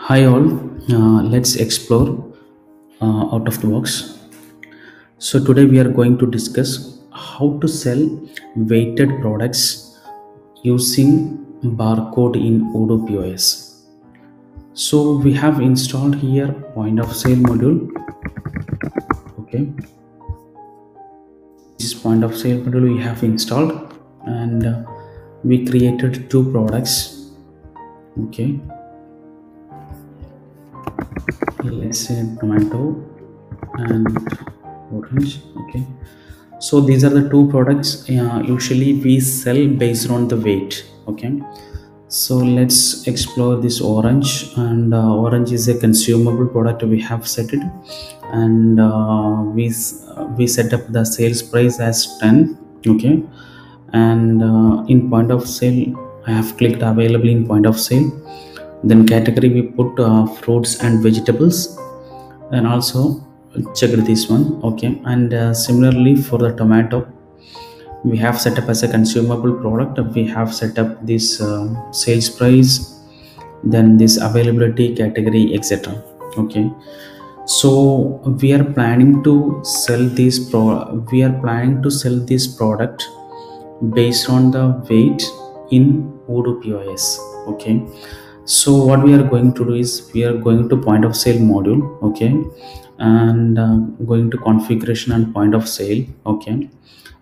Hi all, let's explore out of the box. So today we are going to discuss how to sell weighted products using barcode in Odoo POS. So we have installed here point of sale module. Okay, this point of sale module we have installed, and we created two products. Okay, let's say tomato and orange. Okay, so these are the two products usually we sell based on the weight. Okay, so let's explore this orange, and orange is a consumable product. We have set it, and we set up the sales price as 10. Okay, and in point of sale I have clicked available in point of sale. Then category we put fruits and vegetables, and also check this one. Okay, and similarly for the tomato we have set up as a consumable product. We have set up this sales price, then this availability category, etc. Okay, so we are planning to sell this product based on the weight in Odoo POS. Okay, so what we are going to do is we are going to point of sale module. Okay, and going to configuration and point of sale. Okay,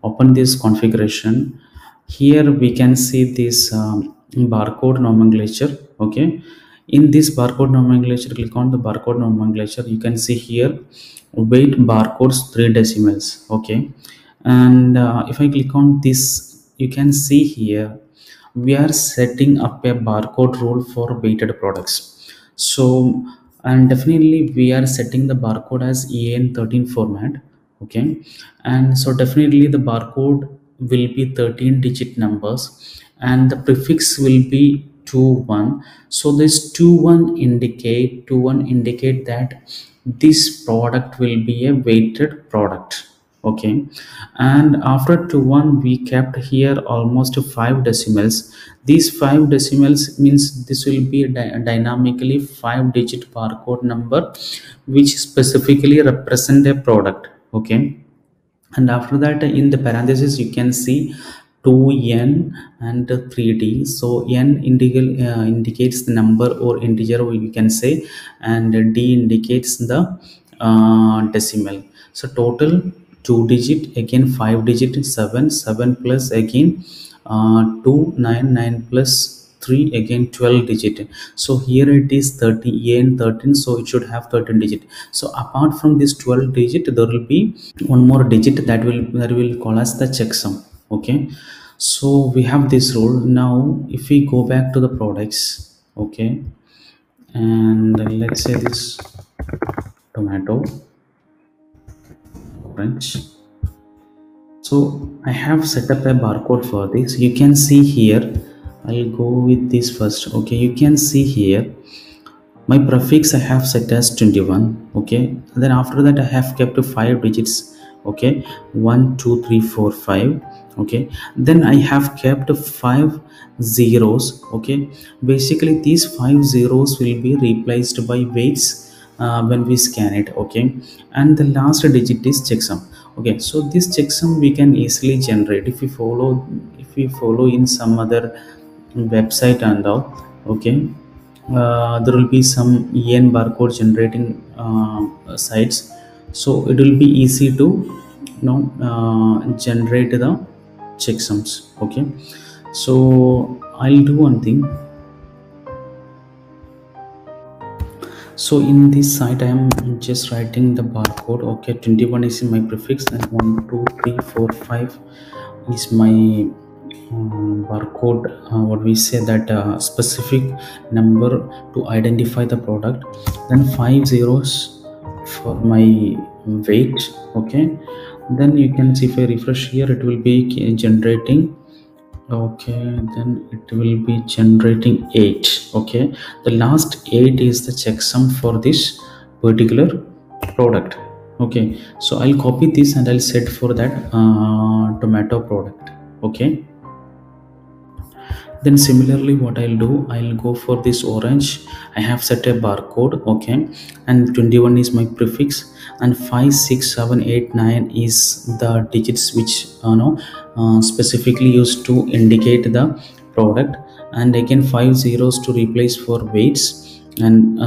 open this configuration. Here we can see this barcode nomenclature. Okay, in this barcode nomenclature, click on the barcode nomenclature. You can see here weight barcodes 3 decimals. Okay, and if I click on this, you can see here we are setting up a barcode rule for weighted products. So, and definitely we are setting the barcode as EAN13 format. Okay, and so definitely the barcode will be 13 digit numbers, and the prefix will be 21. So this 21 indicate that this product will be a weighted product. Okay, and after 21 we kept here almost 5 decimals. These 5 decimals means this will be a dynamically 5 digit barcode number which specifically represent a product. Okay, and after that in the parenthesis you can see 2n and 3d. So n indicates the number or integer, or you can say, and d indicates the decimal. So total 2 digit, again 5 digit, 7 plus again 2, 9 plus 3 again 12 digit. So here it is 30 and 13, so it should have 13 digit. So apart from this 12 digit there will be one more digit that will call as the checksum. Okay, so we have this rule. Now if we go back to the products, okay, and let's say this tomato, orange. So I have set up a barcode for this. You can see here, I'll go with this first. Okay, you can see here my prefix I have set as 21. Okay, and then after that I have kept 5 digits. Okay, 1 2 3 4 5. Okay, then I have kept 5 zeros. Okay, basically these 5 zeros will be replaced by weights when we scan it. Okay, and the last digit is checksum. Okay, so this checksum we can easily generate if we follow in some other website and all. Okay, there will be some EN barcode generating sites, so it will be easy to generate the checksums. Okay, so I'll do one thing. So in this site I am just writing the barcode. Okay, 21 is in my prefix, and 1 2 3 4 5 is my barcode. What we say that specific number to identify the product, then 5 zeros for my weight. Okay, then you can see if I refresh here it will be generating. Okay, then it will be generating 8. Okay, the last 8 is the checksum for this particular product. Okay, so I'll copy this and I'll set for that tomato product. Okay, Then similarly what I'll do, I'll go for this orange. I have set a barcode, okay, and 21 is my prefix, and 56789 is the digits which specifically used to indicate the product, and again 5 zeros to replace for weights, and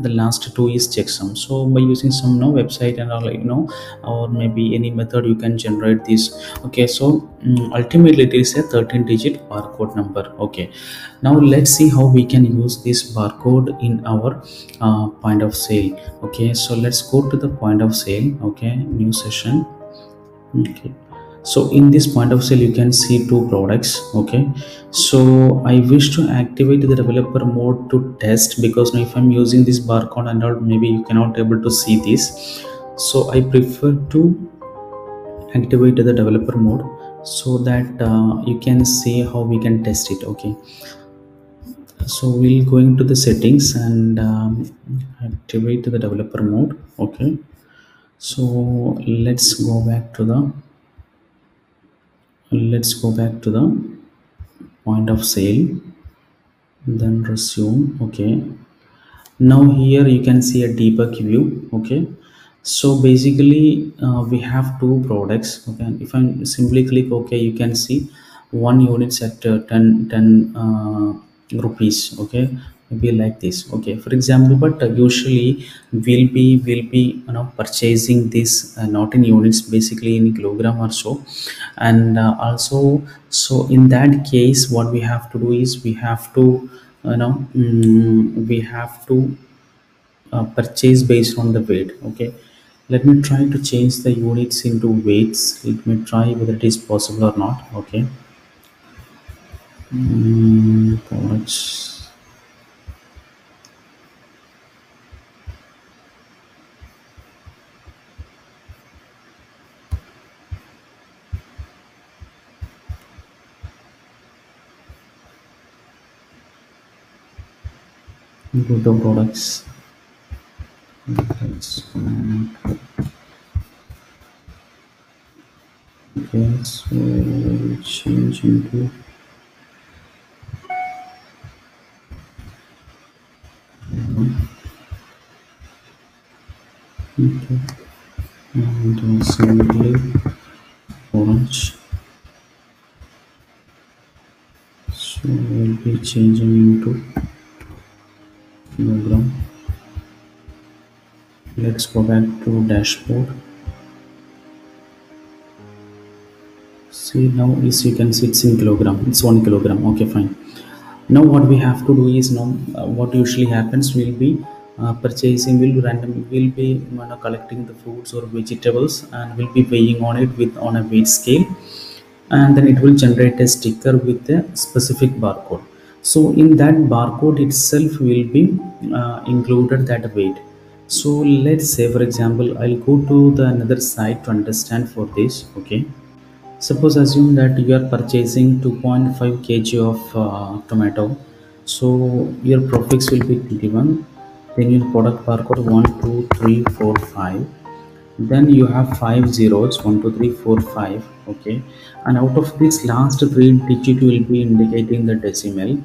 the last two is checksum. So by using some website and all, or maybe any method, you can generate this. Okay, so ultimately it is a 13 digit barcode number. Okay, now let's see how we can use this barcode in our point of sale. Okay, so let's go to the point of sale. Okay, new session. Okay, so in this point of sale you can see two products. Okay, so I wish to activate the developer mode to test, because now if I'm using this barcode and all, maybe you cannot able to see this. So I prefer to activate the developer mode so that you can see how we can test it. Okay, so we'll go into the settings and activate the developer mode. Okay, so let's go back to the point of sale, then resume. Okay, now here you can see a debug view. Okay, so basically we have two products. Okay, and if I simply click OK, you can see one units at 10 rupees. Okay, maybe like this. Okay, for example, but usually we'll be purchasing this not in units, basically in kilogram or so. And also, so in that case what we have to do is we have to we have to purchase based on the weight. Okay, let me try to change the units into weights. Let me try whether it is possible or not. Okay, products. Go to products. Okay, so we'll change into okay, and simply orange. So we'll be changing into kilogram. Let's go back to dashboard. See, now is you can see it's in kilogram, it's 1 kilogram. Okay, fine. Now what we have to do is, now what usually happens, will be purchasing, will random, will be collecting the fruits or vegetables, and will be weighing on it with on a weight scale, and then it will generate a sticker with a specific barcode. So in that barcode itself will be included that weight. So let's say, for example, I'll go to the another site to understand for this. Okay, suppose assume that you are purchasing 2.5 kg of tomato. So your profits will be 21. Then your product barcode 1, 2, 3, 4, 5. Then you have 5 zeros, 1, 2, 3, 4, 5. Okay, and out of this last three digit will be indicating the decimal.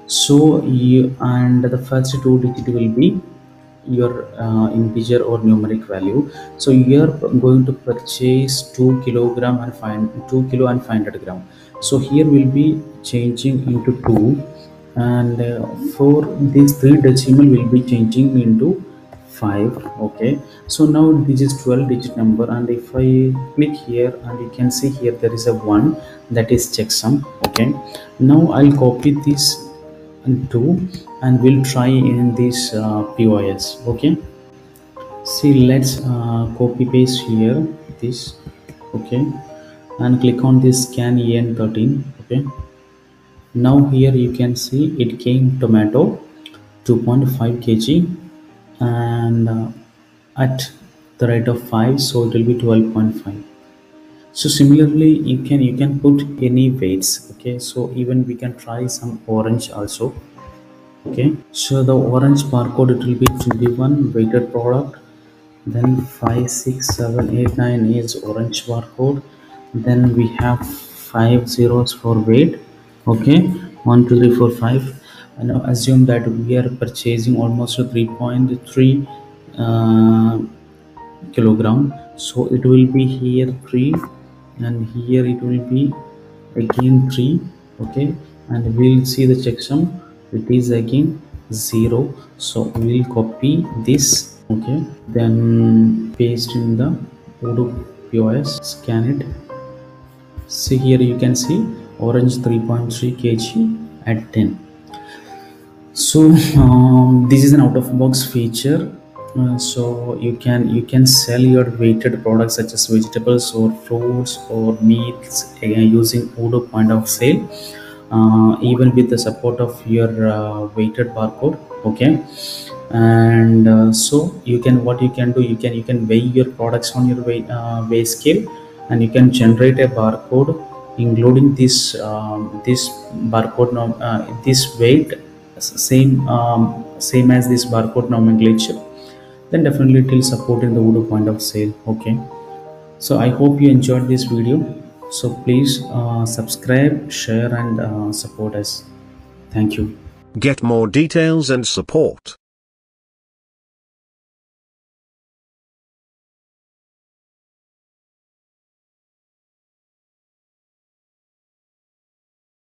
So you, and the first two digit will be your integer or numeric value. So you are going to purchase 2 kilogram and find 2 kilo and 500 gram. So here will be changing into 2, and for this 3 decimal will be changing into 5. Okay, so now this is 12 digit number, and if I click here, and you can see here there is a 1, that is checksum. Okay, now I'll copy this and 2, and we'll try in this POS. Okay, see, let's copy paste here this. Okay, and click on this scan en13. Okay, now here you can see it came tomato 2.5 kg, and at the rate of 5, so it will be 12.5. So similarly you can put any weights. Okay, so even we can try some orange also. Okay, so the orange barcode, it will be 21 weighted product, then 56789 is orange barcode, then we have 5 zeros for weight. Okay, 1 2 3 4 5. And now assume that we are purchasing almost 3.3 kilogram, so it will be here 3 and here it will be again 3. Okay, and we'll see the checksum, it is again 0, so we'll copy this. Okay, then paste in the Odoo POS, scan it. See here, you can see orange 3.3 kg at 10. So this is an out of box feature. So you can sell your weighted products such as vegetables or fruits or meats using Odoo point of sale, even with the support of your weighted barcode. Okay, and so you can, what you can do, you can weigh your products on your weigh scale, and you can generate a barcode including this barcode this weight, same as this barcode nomenclature. Then definitely it will support in the Odoo point of sale. Okay, so I hope you enjoyed this video. So please subscribe, share, and support us. Thank you. Get more details and support.